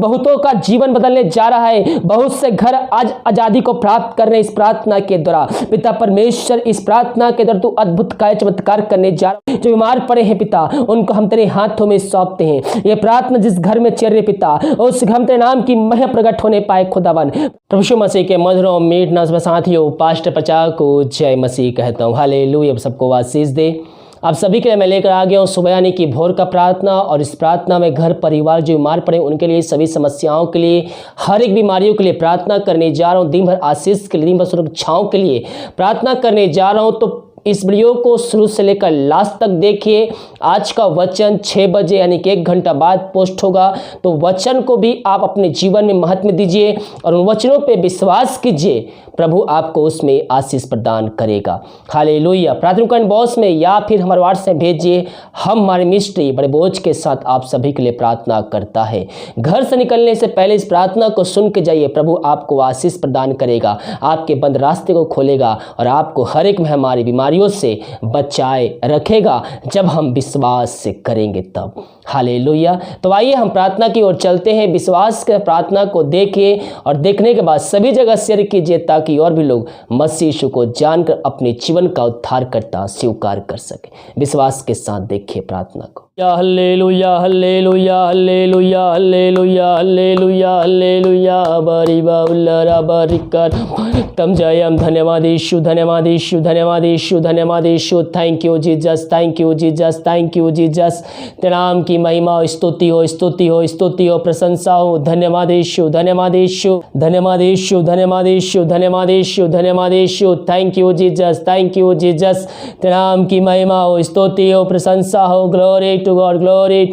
बहुतों का जीवन बदलने जा रहा है। बहुत से घर आज आजादी को प्राप्त कर रहे हैं इस प्रार्थना के द्वारा। पिता परमेश्वर, इस प्रार्थना के द्वारा तू अद्भुत कार्य चमत्कार करने जा रहा है। जो बीमार पड़े हैं पिता, उनको हम तेरे हाथों में सौंपते हैं। ये प्रार्थना जिस घर में चल रही पिता, उस घर में तेरे नाम की महिमा प्रकट होने पाए खुदावन। प्रभु यीशु मसीह के मधुर और मीठ नाम साथियों, पास्टर प्रचारक को जय मसीह कहता हूँ। हालेलुया। सबको आशीष दे। आप सभी के लिए मैं लेकर आ गया हूँ सुबह यानी कि भोर का प्रार्थना। और इस प्रार्थना में घर परिवार जो बीमार पड़े उनके लिए, सभी समस्याओं के लिए, हर एक बीमारियों के लिए प्रार्थना करने जा रहा हूँ। दिन भर आशीष के लिए, दिन भर सुरक्षाओं के लिए प्रार्थना करने जा रहा हूँ। तो इस वीडियो को शुरू से लेकर लास्ट तक देखिए। आज का वचन 6 बजे यानी कि 1 घंटा बाद पोस्ट होगा। तो वचन को भी आप अपने जीवन में महत्व दीजिए और उन वचनों पे विश्वास कीजिए। प्रभु आपको उसमें आशीष प्रदान करेगा। हालेलुया। प्रार्थना कमेंट बॉक्स में या फिर हमारे व्हाट्सएप भेजिए। हम हमारे मिस्ट्री बड़े बोझ के साथ आप सभी के लिए प्रार्थना करता है। घर से निकलने से पहले इस प्रार्थना को सुन के जाइए। प्रभु आपको आशीष प्रदान करेगा, आपके बंद रास्ते को खोलेगा और आपको हर एक महामारी बीमारियों से बचाए रखेगा जब हम विश्वास से करेंगे तब। हालेलुया। तो आइए हम प्रार्थना की ओर चलते हैं। विश्वास के प्रार्थना को देखिए और देखने के बाद सभी जगह शेयर कीजिए ताकि और भी लोग मसीह यीशु को जानकर अपने जीवन का उद्धारकर्ता स्वीकार कर सके। विश्वास के साथ देखिए प्रार्थना को। Hallelujah hallelujah hallelujah hallelujah hallelujah hallelujah बरिबा उल्लरा बरिकर तम जयम। धन्यवाद यीशु, धन्यवाद यीशु, धन्यवाद यीशु, धन्यवाद यीशु। Thank you Jesus, thank you Jesus, thank you Jesus. तेरे नाम की महिमा हो, स्तुति हो, स्तुति हो, स्तुति हो, प्रशंसा हो। धन्यवाद यीशु, धन्यवाद यीशु, धन्यवाद यीशु, धन्यवाद यीशु, धन्यवाद यीशु, धन्यवाद यीशु। Thank you Jesus, thank you Jesus. तेरे नाम की महिमा हो, स्तुति हो, प्रशंसा हो। Glory to God, glory.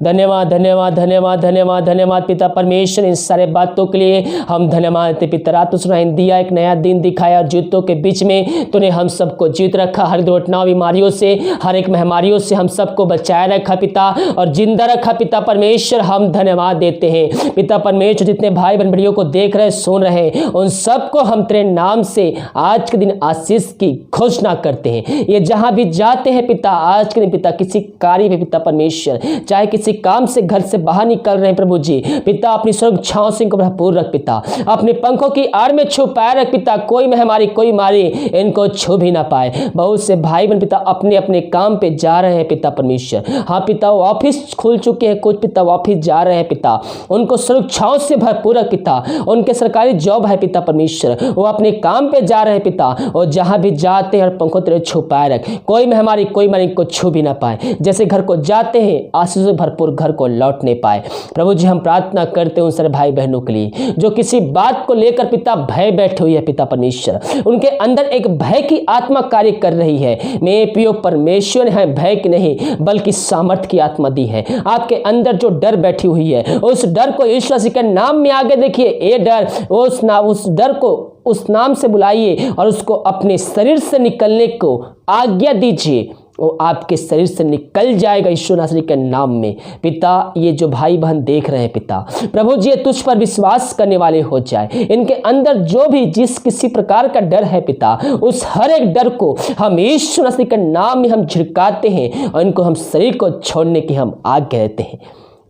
धन्यवाद धन्यवाद धन्यवाद धन्यवाद धन्यवाद पिता परमेश्वर, इन सारे बातों के लिए हम धन्यवाद देते पिता। रात सुनाई दिया, एक नया दिन दिखाया जीतों के बीच में तूने हम सबको जीत रखा। हर दुर्घटना बीमारियों से, हर एक महामारियों से हम सबको बचाए रखा पिता और जिंदा रखा पिता परमेश्वर। हम धन्यवाद देते हैं पिता परमेश्वर। जितने भाई बहन वीडियो को देख रहे, सुन रहे, उन सबको हम तेरे नाम से आज के दिन आशीष की घोषणा करते हैं। ये जहां भी जाते हैं पिता, आज के दिन पिता किसी कार्य में पिता परमेश्वर, चाहे किसी काम से घर से बाहर निकल रहे हैं प्रभु जी पिता, अपनी सुरक्षाओं से इनको भरपूर रख पिता। अपने पंखों की आड़ में छुपाए रख पिता। कोई महामारी, कोई मारी इनको छू भी ना पाए। बहुत से भाई बहन पिता अपने अपने काम पे जा रहे हैं पिता परमेश्वर। हाँ पिता, वो ऑफिस खुल चुके हैं, कुछ पिता ऑफिस जा रहे हैं पिता। उनको सुरक्षाओं से भरपूर रख पिता। उनके सरकारी जॉब है पिता परमेश्वर, वो अपने काम पे जा रहे हैं पिता। और जहां भी जाते हैं पंखों तेरे छुपाए रख। कोई महामारी, कोई मारी को छू भी ना पाए। जैसे घर को जाते हैं आशीष से भरपूर घर को लौटने पाए। प्रभु जी हम प्रार्थना करते हैं उन सारे भाई बहनों के लिए जो किसी बात को लेकर पिता भय बैठे हुए है पिता परमेश्वर। उनके अंदर एक भय की आत्मा कार्य कर रही है। मेरे प्रिय परमेश्वर है, भय की नहीं बल्कि सामर्थ्य की आत्मा दी है। आपके अंदर जो डर बैठी हुई है, उस डर को यीशु मसीह के नाम में आगे देखिए। ये डर, उस डर को उस नाम से बुलाइए और उसको अपने शरीर से निकलने को आज्ञा दीजिए। वो आपके शरीर से निकल जाएगा यीशु नासरी के नाम में पिता। ये जो भाई बहन देख रहे हैं पिता, प्रभु जी तुझ पर विश्वास करने वाले हो जाए। इनके अंदर जो भी जिस किसी प्रकार का डर है पिता, उस हर एक डर को हम यीशु नासरी के नाम में हम झिड़काते हैं और इनको हम शरीर को छोड़ने की हम आज्ञा देते हैं।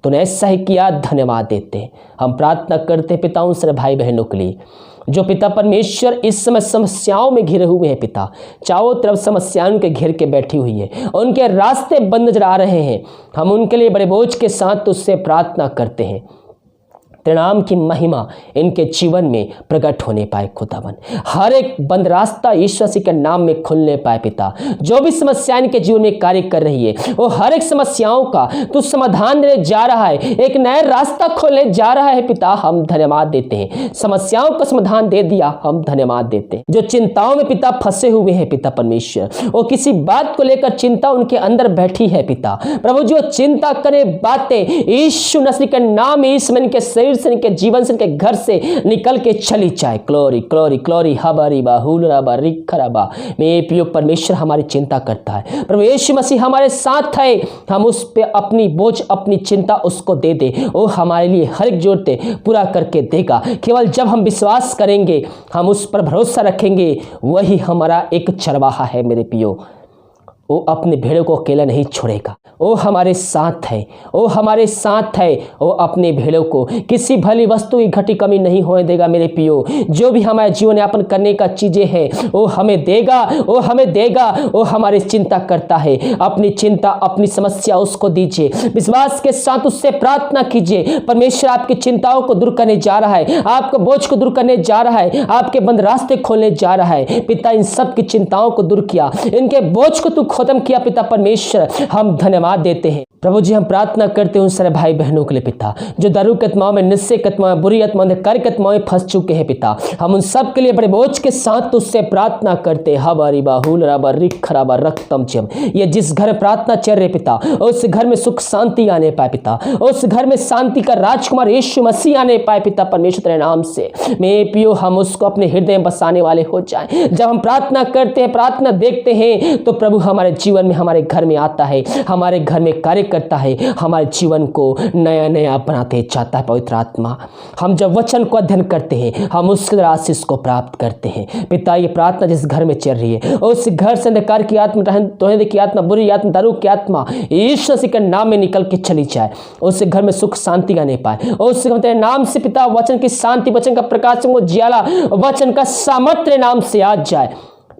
तूने ऐसा ही किया, धन्यवाद देते हैं। हम प्रार्थना करते हैं पिता उन सारे भाई बहनों के लिए जो पिता परमेश्वर इस समय समस्याओं में घिरे हुए हैं पिता। चारों तरफ समस्याओं के घेर के बैठी हुई है, उनके रास्ते बंद नजर आ रहे हैं। हम उनके लिए बड़े बोझ के साथ तुझसे प्रार्थना करते हैं। तेरे नाम की महिमा इनके जीवन में प्रकट होने पाए खुदावन। हर एक बंद रास्ता यीशु मसीह के नाम में खुलने पाए पिता। जो भी समस्या इनके जीवन में कार्य कर रही है, वो हर एक समस्याओं का तू समाधान देने जा रहा है, एक नया रास्ता खोलने जा रहा है पिता। हम धन्यवाद देते हैं। समस्याओं का समाधान दे दिया, हम धन्यवाद देते हैं। जो चिंताओं में पिता फंसे हुए हैं पिता परमेश्वर, वो किसी बात को लेकर चिंता उनके अंदर बैठी है पिता। प्रभु जो चिंता करे बातें यीशु मसीह के नाम में इस मन के शरीर से, इनके जीवन से, इनके घर से निकल के चली जाए। ग्लोरी ग्लोरी ग्लोरी हबारी बाहुल रबा रिखरबा। मेरे प्रिय परमेश्वर हमारी चिंता करता है। प्रभु यीशु मसीह हमारे साथ है। हम उस पे अपनी बोझ, अपनी चिंता उसको दे दे। वो हमारे लिए हर एक जरूरतें पूरा करके देगा। केवल जब हम विश्वास करेंगे, हम उस पर भरोसा रखेंगे, वही हमारा एक चरवाहा है मेरे प्रियो। वो अपने भेड़ों को अकेला नहीं छोड़ेगा। ओ हमारे साथ है, ओ हमारे साथ है। ओ अपने भेड़ों को किसी भली वस्तु की घटी कमी नहीं होने देगा मेरे पियो। जो भी हमारे जीवन यापन करने का चीजें हैं वो हमें देगा, वो हमें देगा। वो हमारी चिंता करता है, अपनी चिंता अपनी समस्या उसको दीजिए, विश्वास के साथ उससे प्रार्थना कीजिए। परमेश्वर आपकी चिंताओं को दूर करने जा रहा है, आपको बोझ को दूर करने जा रहा है, आपके बंद रास्ते खोलने जा रहा है। पिता इन सब की चिंताओं को दूर किया, इनके बोझ को तू खत्म किया पिता परमेश्वर, हम धन्यवाद देते हैं। प्रभु जी हम प्रार्थना करते हैं उन सारे भाई बहनों के लिए पिता जो दारू के आत्माओं में, नशे के आत्माओं में, बुरी आत्माओं में, कार्य के आत्माओं में फंस चुके हैं पिता। हम उन सब के लिए बड़े बोझ के साथ तुझसे प्रार्थना करते हबारी बाहुल राबा रिक खराबा रक्तम चम। ये जिस घर में प्रार्थना चल रहे पिता उस घर में सुख शांति आने पाए पिता, उस घर में शांति का राजकुमार यीशु मसीह आने पाए पिता परमेश्वर तेरे नाम से। मैं पियो हम उसको अपने हृदय में बसाने वाले हो जाए। जब हम प्रार्थना करते हैं, प्रार्थना देखते हैं तो प्रभु हमारे जीवन में, हमारे घर में आता है, हमारे घर में कार्य करता है, हमारे जीवन को नया नया बनाते चाहता है पवित्र आत्मा। हम जब वचन को अध्ययन करते हैं हम उसके द्वारा आशीष को प्राप्त करते हैं पिता। ये प्रार्थना जिस घर में चल रही है उस घर से अंधकार की आत्मा, तोहने की आत्मा, बुरी आत्मा, दारू की आत्मा यीशु मसीह के नाम में निकल के चली जाए। उस घर में सुख शांति आने पाए। उस तेरे नाम से पिता वचन की शांति, वचन का प्रकाश, ज्वाला, वचन का सामर्थ्य नाम से आ जाए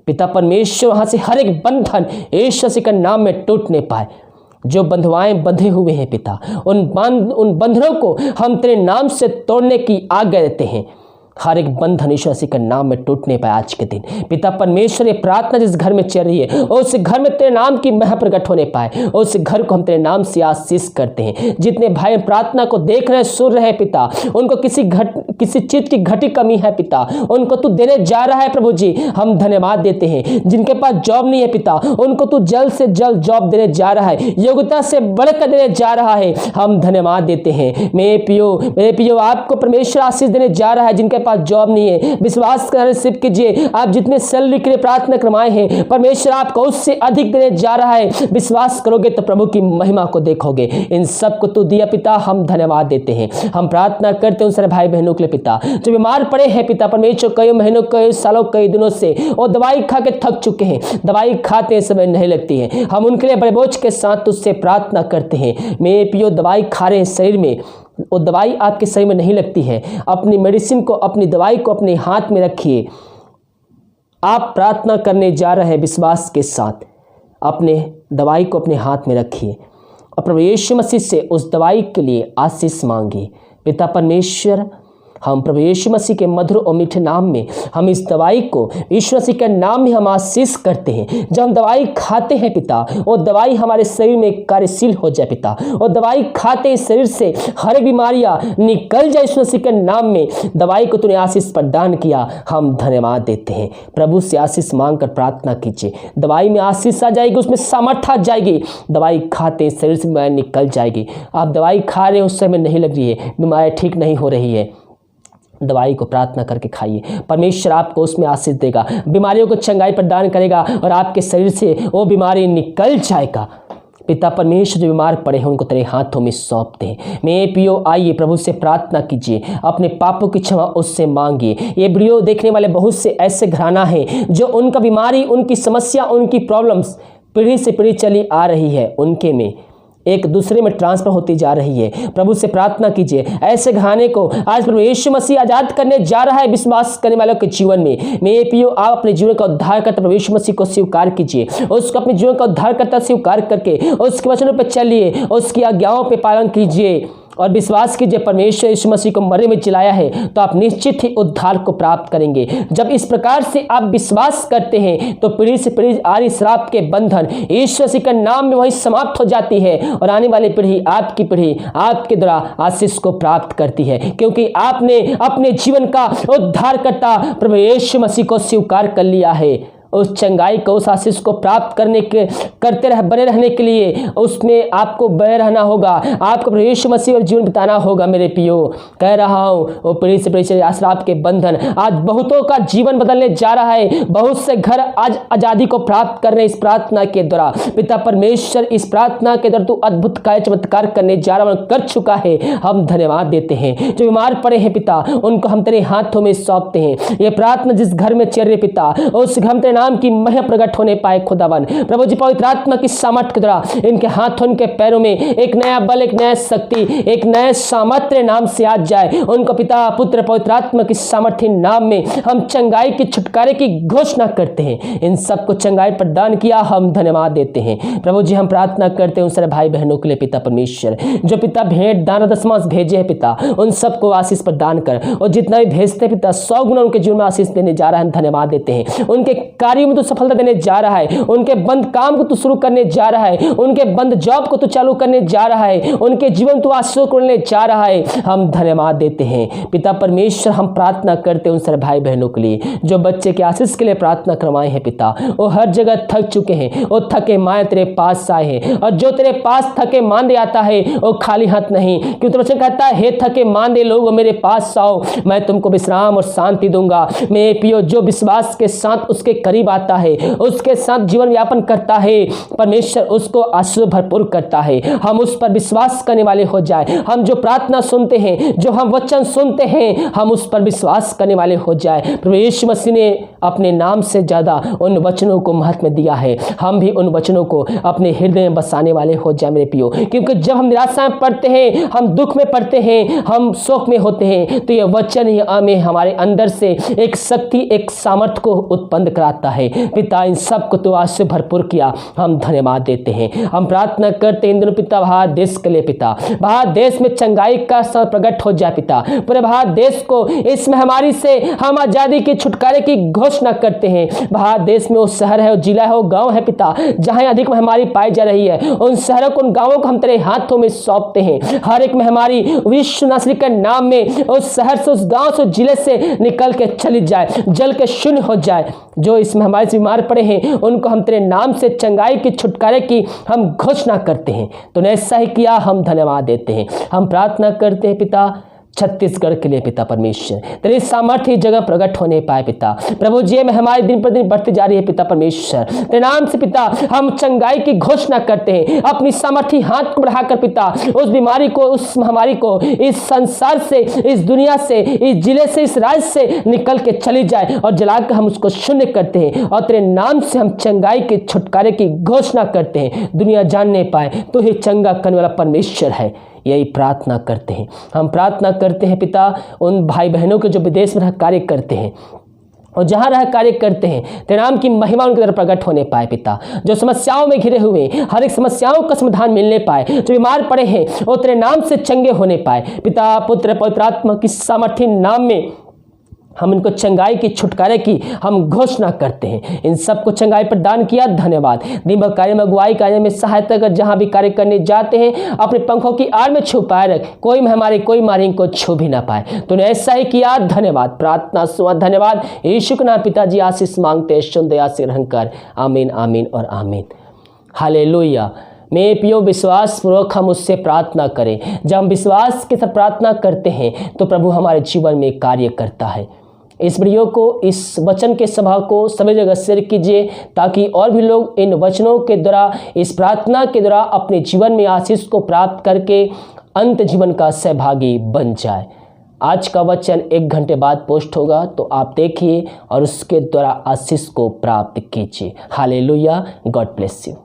पिता परमेश्वर। वहां से हर एक बंधन यीशु मसीह के नाम में टूटने पाए। जो बंधुआएं बंधे हुए हैं पिता उन बंधनों को हम तेरे नाम से तोड़ने की आज्ञा देते हैं। हर एक बंधन यीशु मसीह के नाम में टूटने पाए आज के दिन पिता परमेश्वर। ये प्रार्थना जिस घर में चल रही है उस घर में तेरे नाम की मह प्रकट होने पाए। उस घर को हम तेरे नाम से आशीष करते हैं। जितने भाई प्रार्थना को देख रहे हैं, सुन रहे हैं पिता, उनको किसी चीज की घटी कमी है पिता, उनको तू देने जा रहा है प्रभु जी, हम धन्यवाद देते हैं। जिनके पास जॉब नहीं है पिता उनको तू जल्द से जल्द जॉब देने जा रहा है, योग्यता से बढ़कर देने जा रहा है, हम धन्यवाद देते हैं। मेरे पियो आपको परमेश्वर आशीष देने जा रहा है। जिनके पास जॉब नहीं है विश्वास कर रिसीव कीजिए। आप जितने सैलरी के लिए प्रार्थना करवाए हैं परमेश्वर आपको उससे अधिक देने जा रहा है। विश्वास करोगे तो प्रभु की महिमा को देखोगे। इन सब को तू दिया पिता, हम धन्यवाद देते हैं। हम प्रार्थना करते हैं उन सारे भाई बहनों के लिए पिता जो बीमार पड़े हैं पिता परमेश्वर, कई महीनों, कई सालों, कई दिनों से और दवाई खा के थक चुके हैं, दवाई खाते समय नहीं लगती है। हम उनके लिए बड़े बोझ के साथ तुझसे प्रार्थना करते हैं। मेरे पियो दवाई खा रहे हैं शरीर में, वो दवाई आपके शरीर में नहीं लगती है। अपनी मेडिसिन को, अपनी दवाई को अपने हाथ में रखिए। आप प्रार्थना करने जा रहे हैं विश्वास के साथ, अपने दवाई को अपने हाथ में रखिए और प्रभु यीशु मसीह से उस दवाई के लिए आशीष मांगिए। पिता परमेश्वर हम प्रभु यीशु मसीह के मधुर और मीठे नाम में हम इस दवाई को यीशु मसीह के नाम में हम आशीष करते हैं। जब हम दवाई खाते हैं पिता वो दवाई हमारे शरीर में कार्यशील हो जाए पिता, और दवाई खाते ही शरीर से हर एक बीमारियां निकल जाए। यीशु मसीह के नाम में दवाई को तूने आशीष प्रदान किया, हम धन्यवाद देते हैं। प्रभु से आशीष मांग कर प्रार्थना कीजिए। दवाई में आशीष आ जाएगी, उसमें सामर्थ्य आ जाएगी। दवाई खाते शरीर से बीमारी निकल जाएगी। आप दवाई खा रहे हैं उस समय नहीं लग रही है, बीमारी ठीक नहीं हो रही है, दवाई को प्रार्थना करके खाइए। परमेश्वर आपको उसमें आशीष देगा, बीमारियों को चंगाई प्रदान करेगा और आपके शरीर से वो बीमारी निकल जाएगा। पिता परमेश्वर जो बीमार पड़े हैं उनको तेरे हाथों में सौंपते हैं। मेरे पियो आइए प्रभु से प्रार्थना कीजिए, अपने पापों की क्षमा उससे मांगिए। ये वीडियो देखने वाले बहुत से ऐसे घराना हैं जो उनका बीमारी, उनकी समस्या, उनकी प्रॉब्लम्स पीढ़ी से पीढ़ी चली आ रही है, उनके में एक दूसरे में ट्रांसफर होती जा रही है। प्रभु से प्रार्थना कीजिए ऐसे घराने को आज प्रभु यीशु मसीह आजाद करने जा रहा है विश्वास करने वालों के जीवन में। मेरे पियो आप अपने जीवन का उद्धार करते प्रभु यीशु मसीह को स्वीकार कीजिए, उसको अपने जीवन का उद्धार करता स्वीकार करके उसके वचनों पर चलिए, उसकी आज्ञाओं पर पालन कीजिए और विश्वास कीजिए परमेश्वर यीशु मसीह को मरे में जिलाया है तो आप निश्चित ही उद्धार को प्राप्त करेंगे। जब इस प्रकार से आप विश्वास करते हैं तो पीढ़ी से पीढ़ी आ रही श्राप के बंधन यीशु मसीह के नाम में वही समाप्त हो जाती है और आने वाली पीढ़ी आपके द्वारा आशीष को प्राप्त करती है, क्योंकि आपने अपने जीवन का उद्धारकर्ता प्रभु यीशु मसीह को स्वीकार कर लिया है। उस चंगाई को, उस आशीष को प्राप्त बने रहने के लिए उसमें आपको बने रहना होगा, आपको प्रभु यीशु मसीह और जीवन बिताना होगा। मेरे पियो कह रहा हूँ वो पीढ़ी से पीढ़ी चले श्राप के बंधन आज बहुतों का जीवन बदलने जा रहा है। बहुत से घर आज आजादी को प्राप्त कर रहे हैं इस प्रार्थना के द्वारा। पिता परमेश्वर इस प्रार्थना के द्वारा तू अद्भुत कार्य चमत्कार करने जा रहा है, कर चुका है, हम धन्यवाद देते हैं। जो बीमार पड़े हैं पिता उनको हम तेरे हाथों में सौंपते हैं। ये प्रार्थना जिस घर में चल रही पिता उस घर में नाम की महिमा प्रकट होने पाए खुदावन। प्रभु जी पवित्र आत्मा की सामर्थ के द्वारा इनके हाथों इनके पैरों में एक नया बल, एक नया शक्ति, एक नए सामर्थ्य नाम से आ जाए। उनको पिता पुत्र पवित्र आत्मा की सामर्थ्य नाम में हम चंगाई की छुटकारे की घोषणा करते हैं। इन सबको चंगाई प्रदान किया, हम धन्यवाद देते हैं। प्रभु जी हम प्रार्थना करते हैं उन सारे भाई बहनों के लिए पिता परमेश्वर, जो पिता भेंट दान दशमांश भेजे हैं पिता, उन सबको आशीष प्रदान कर, और जितना भी भेजते हैं पिता 100 गुना उनके जीवन में आशीष देने जा रहा है। हम धन्यवाद देते हैं। उनके कार्यों में तो सफलता देने जा रहा है, उनके बंद काम को तो शुरू करने जा रहा है, उनके बंद जॉब को तो चालू करने जा रहा है, उनके जीवन तो आशीष करने जा रहा है। हम धन्यवाद देते हैं पिता परमेश्वर। हम प्रार्थना करते हैं उन सारे भाई बहनों के लिए जो बच्चे के आशीष के लिए प्रार्थना करवाए हैं पिता। वो हर जगह थक चुके हैं, वो थके माए तेरे पास आए हैं, और जो तेरे पास थके मांदे आता है वो खाली हाथ नहीं, क्योंकि वचन कहता है हे थके मांदे लोग मेरे पास आओ, मैं तुमको विश्राम और शांति दूंगा। मेरे पियो जो विश्वास के साथ उसके करीब आता है, उसके साथ जीवन यापन करता है, परमेश्वर उसको आशीष भरपूर करता है। हम उस पर विश्वास करने वाले हो जाए। हम जो प्रार्थना सुनते हैं, जो हम वचन सुनते हैं, हम उस पर विश्वास करने वाले हो जाए। प्रभु यीशु मसीह ने अपने नाम से ज्यादा उन वचनों को महत्व दिया है। हम भी उन वचनों को अपने हृदय में बसाने वाले हो जाए मेरे पियो, क्योंकि जब हम निराशा में पड़ते हैं, हम दुख में पड़ते हैं, हम शोक में होते हैं, तो यह वचन ही हमें हमारे अंदर से एक शक्ति, एक सामर्थ्य को उत्पन्न कराता है। पिता इन सब को तो आज से भरपूर किया, हम धन्यवाद देते हैं। हम प्रार्थना करते हैं इन दिनों पिता भारत देश के लिए पिता, भारत देश में चंगाई का प्रकट हो जाए पिता। पूरे भारत देश को इस महामारी से हम आजादी के छुटकारे की घोषणा करते हैं। भारत देश में वो शहर है, वो जिला है, वो गांव है पिता, जहां अधिक महामारी पाई जा रही है, उन शहरों को, उन गांवों को हम तेरे हाथों में सौंपते हैं। हर एक महामारी विश्व नासरी के नाम में उस शहर से, उस गांव से, उस जिले से निकल के चली जाए, जल के शून्य हो जाए। जो इस महामारी से बीमार पड़े हैं उनको हम तेरे नाम से चंगाई की छुटकारे की हम घोषणा करते हैं। तो ऐसा ही किया, हम धन्यवाद देते हैं। हम प्रार्थना करते हैं पिता छत्तीसगढ़ के लिए पिता परमेश्वर, तेरी सामर्थ्य जगह प्रकट होने पाए पिता। प्रभु जी में हमारी दिन पर दिन बढ़ती जा रही है पिता परमेश्वर, तेरे नाम से पिता हम चंगाई की घोषणा करते हैं। अपनी सामर्थ्य हाथ को बढ़ाकर पिता उस बीमारी को, उस महामारी को इस संसार से, इस दुनिया से, इस जिले से, इस राज्य से निकल के चली जाए, और जलाकर हम उसको शून्य करते हैं, और तेरे नाम से हम चंगाई के छुटकारे की घोषणा करते हैं। दुनिया जानने पाए तो ही चंगा करने वाला परमेश्वर है, यही प्रार्थना करते हैं। हम प्रार्थना करते हैं पिता उन भाई बहनों के जो विदेश में रह कार्य करते हैं और जहाँ रह कार्य करते हैं, तेरे नाम की महिमा उनकी तरफ प्रकट होने पाए पिता। जो समस्याओं में घिरे हुए, हर एक समस्याओं का समाधान मिलने पाए, जो बीमार पड़े हैं वो तेरे नाम से चंगे होने पाए पिता पुत्र पवित्र आत्मा की सामर्थ्य नाम में हम इनको चंगाई की छुटकारे की हम घोषणा करते हैं। इन सबको चंगाई प्रदान किया, धन्यवाद। दिन भर कार्य में अगुवाई कार्य में सहायता कर, जहां भी कार्य करने जाते हैं अपने पंखों की आड़ में छुपाए रख, कोई हमारे कोई मारी को छू भी ना पाए। तूने ऐसा ही किया, धन्यवाद। प्रार्थना सुना, धन्यवाद। यीशु के नाम पिताजी आशीष मांगते, सुन दया से ग्रहण कर। आमीन, आमीन और आमीन। हालेलुया। मेरे पियो विश्वास पूर्वक हम उससे प्रार्थना करें। जब हम विश्वास के साथ प्रार्थना करते हैं तो प्रभु हमारे जीवन में कार्य करता है। इस वीडियो को, इस वचन के सभा को सभी जगह शेयर कीजिए, ताकि और भी लोग इन वचनों के द्वारा, इस प्रार्थना के द्वारा अपने जीवन में आशीष को प्राप्त करके अंत जीवन का सहभागी बन जाए। आज का वचन 1 घंटे बाद पोस्ट होगा, तो आप देखिए और उसके द्वारा आशीष को प्राप्त कीजिए। हालेलुया। God bless you.